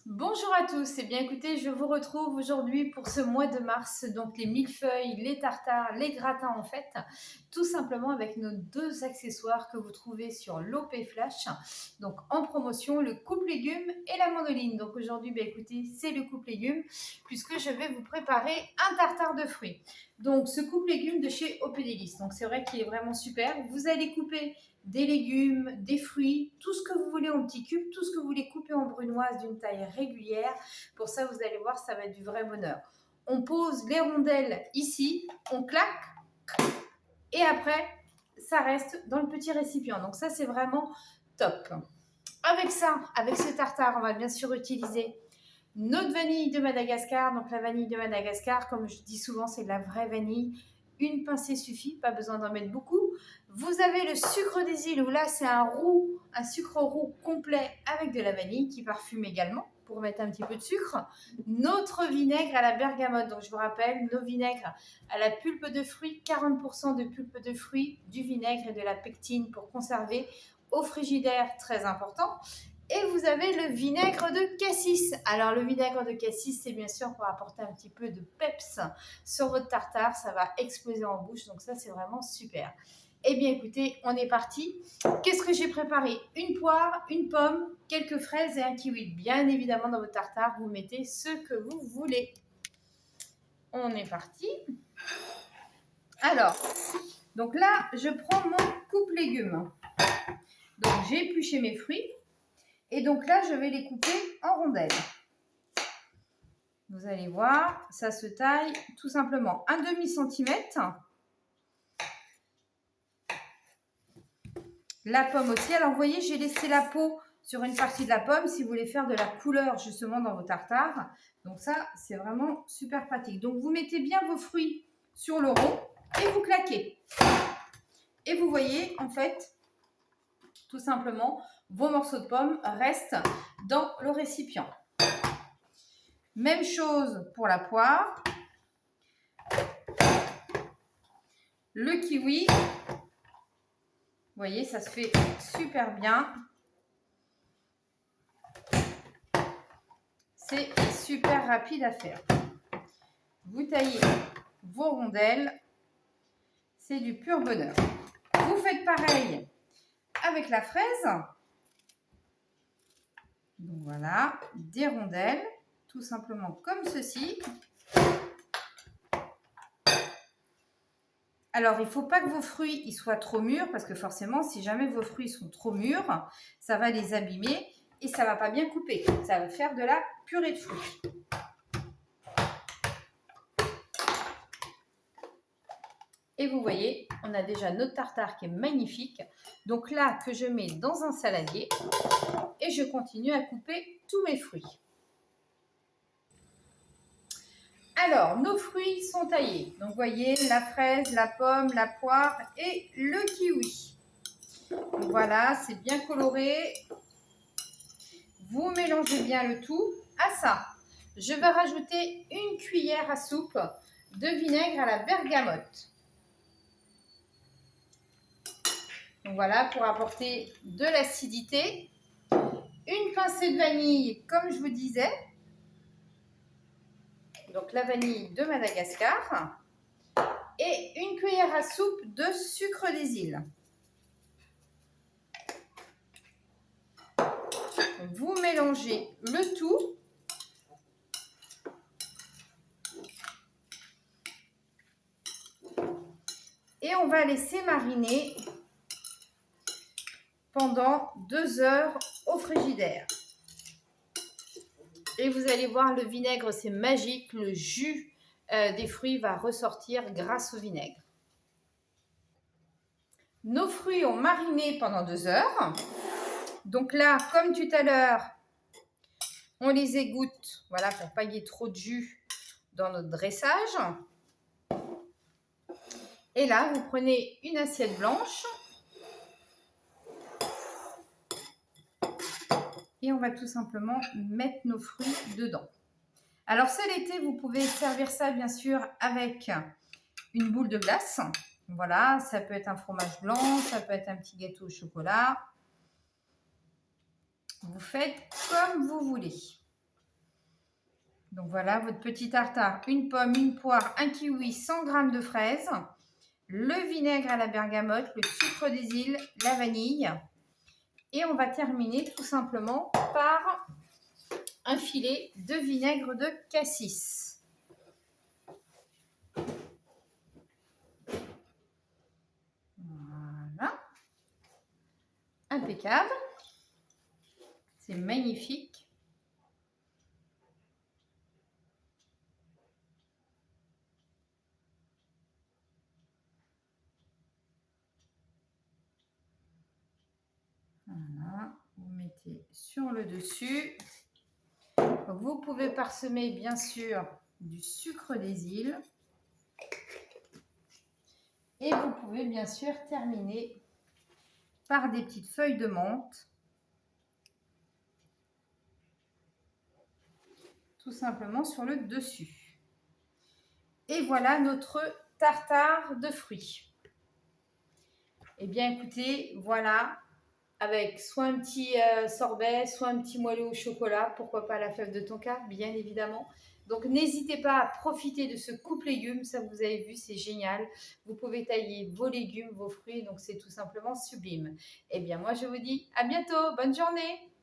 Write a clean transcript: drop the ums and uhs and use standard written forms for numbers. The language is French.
Bonjour à tous, et bien écoutez, je vous retrouve aujourd'hui pour ce mois de mars, donc les millefeuilles, les tartares, les gratins en fait, tout simplement avec nos deux accessoires que vous trouvez sur l'OP Flash, donc en promotion, le coupe légumes et la mandoline. Donc aujourd'hui, bien écoutez, c'est le coupe légumes puisque je vais vous préparer un tartare de fruits. Donc ce coupe légumes de chez OP Délices, donc c'est vrai qu'il est vraiment super. Vous allez couper des légumes, des fruits, tout ce que vous voulez en petits cubes, tout ce que vous voulez couper en brunoise d'une taille régulière. Pour ça, vous allez voir, ça va être du vrai bonheur. On pose les rondelles ici, on claque et après, ça reste dans le petit récipient. Donc ça, c'est vraiment top. Avec ça, avec ce tartare, on va bien sûr utiliser notre vanille de Madagascar. Donc la vanille de Madagascar, comme je dis souvent, c'est de la vraie vanille. Une pincée suffit, pas besoin d'en mettre beaucoup. Vous avez le sucre des îles, où là c'est un sucre roux complet avec de la vanille qui parfume également pour mettre un petit peu de sucre. Notre vinaigre à la bergamote, donc je vous rappelle, nos vinaigres à la pulpe de fruits, 40% de pulpe de fruits, du vinaigre et de la pectine pour conserver au frigidaire, très important. Et vous avez le vinaigre de cassis. Alors le vinaigre de cassis, c'est bien sûr pour apporter un petit peu de peps sur votre tartare. Ça va exploser en bouche, donc ça c'est vraiment super. Eh bien écoutez, on est parti. Qu'est-ce que j'ai préparé? Une poire, une pomme, quelques fraises et un kiwi. Bien évidemment, dans votre tartare, vous mettez ce que vous voulez. On est parti. Alors, donc là, je prends mon coupe légumes. Donc j'ai épluché mes fruits. Et donc là, je vais les couper en rondelles. Vous allez voir, ça se taille tout simplement un demi-centimètre. La pomme aussi. Alors, vous voyez, j'ai laissé la peau sur une partie de la pomme si vous voulez faire de la couleur justement dans vos tartares. Donc ça, c'est vraiment super pratique. Donc, vous mettez bien vos fruits sur le rond et vous claquez. Et vous voyez, en fait, tout simplement, vos morceaux de pommes restent dans le récipient. Même chose pour la poire. Le kiwi, vous voyez, ça se fait super bien. C'est super rapide à faire. Vous taillez vos rondelles. C'est du pur bonheur. Vous faites pareil avec la fraise. Donc voilà, des rondelles, tout simplement comme ceci. Alors, il ne faut pas que vos fruits ils soient trop mûrs, parce que forcément, si jamais vos fruits sont trop mûrs, ça va les abîmer et ça ne va pas bien couper. Ça va faire de la purée de fruits. Et vous voyez, on a déjà notre tartare qui est magnifique. Donc là, que je mets dans un saladier et je continue à couper tous mes fruits. Alors, nos fruits sont taillés. Donc, vous voyez, la fraise, la pomme, la poire et le kiwi. Donc, voilà, c'est bien coloré. Vous mélangez bien le tout. À ça, je vais rajouter une cuillère à soupe de vinaigre à la bergamote. Donc, voilà, pour apporter de l'acidité. Une pincée de vanille, comme je vous disais. Donc, la vanille de Madagascar. Et une cuillère à soupe de sucre des îles. Vous mélangez le tout. Et on va laisser mariner pendant 2 heures au frigidaire. Et vous allez voir, le vinaigre, c'est magique. Le jus des fruits va ressortir grâce au vinaigre. Nos fruits ont mariné pendant 2 heures. Donc là, comme tout à l'heure, on les égoutte, voilà, pour pas qu'il y ait trop de jus dans notre dressage. Et là, vous prenez une assiette blanche. Et on va tout simplement mettre nos fruits dedans. Alors, cet été, vous pouvez servir ça, bien sûr, avec une boule de glace. Voilà, ça peut être un fromage blanc, ça peut être un petit gâteau au chocolat. Vous faites comme vous voulez. Donc voilà, votre petit tartare, une pomme, une poire, un kiwi, 100 g de fraises, le vinaigre à la bergamote, le sucre des îles, la vanille. Et on va terminer tout simplement par un filet de vinaigre de cassis. Voilà. Impeccable. C'est magnifique. Voilà, vous mettez sur le dessus. Vous pouvez parsemer bien sûr du sucre des îles. Et vous pouvez bien sûr terminer par des petites feuilles de menthe. Tout simplement sur le dessus. Et voilà notre tartare de fruits. Eh bien écoutez, voilà, avec soit un petit sorbet, soit un petit moelleux au chocolat, pourquoi pas la fève de tonka, bien évidemment. Donc n'hésitez pas à profiter de ce coupe légumes, ça vous avez vu, c'est génial. Vous pouvez tailler vos légumes, vos fruits, donc c'est tout simplement sublime. Eh bien moi je vous dis à bientôt, bonne journée.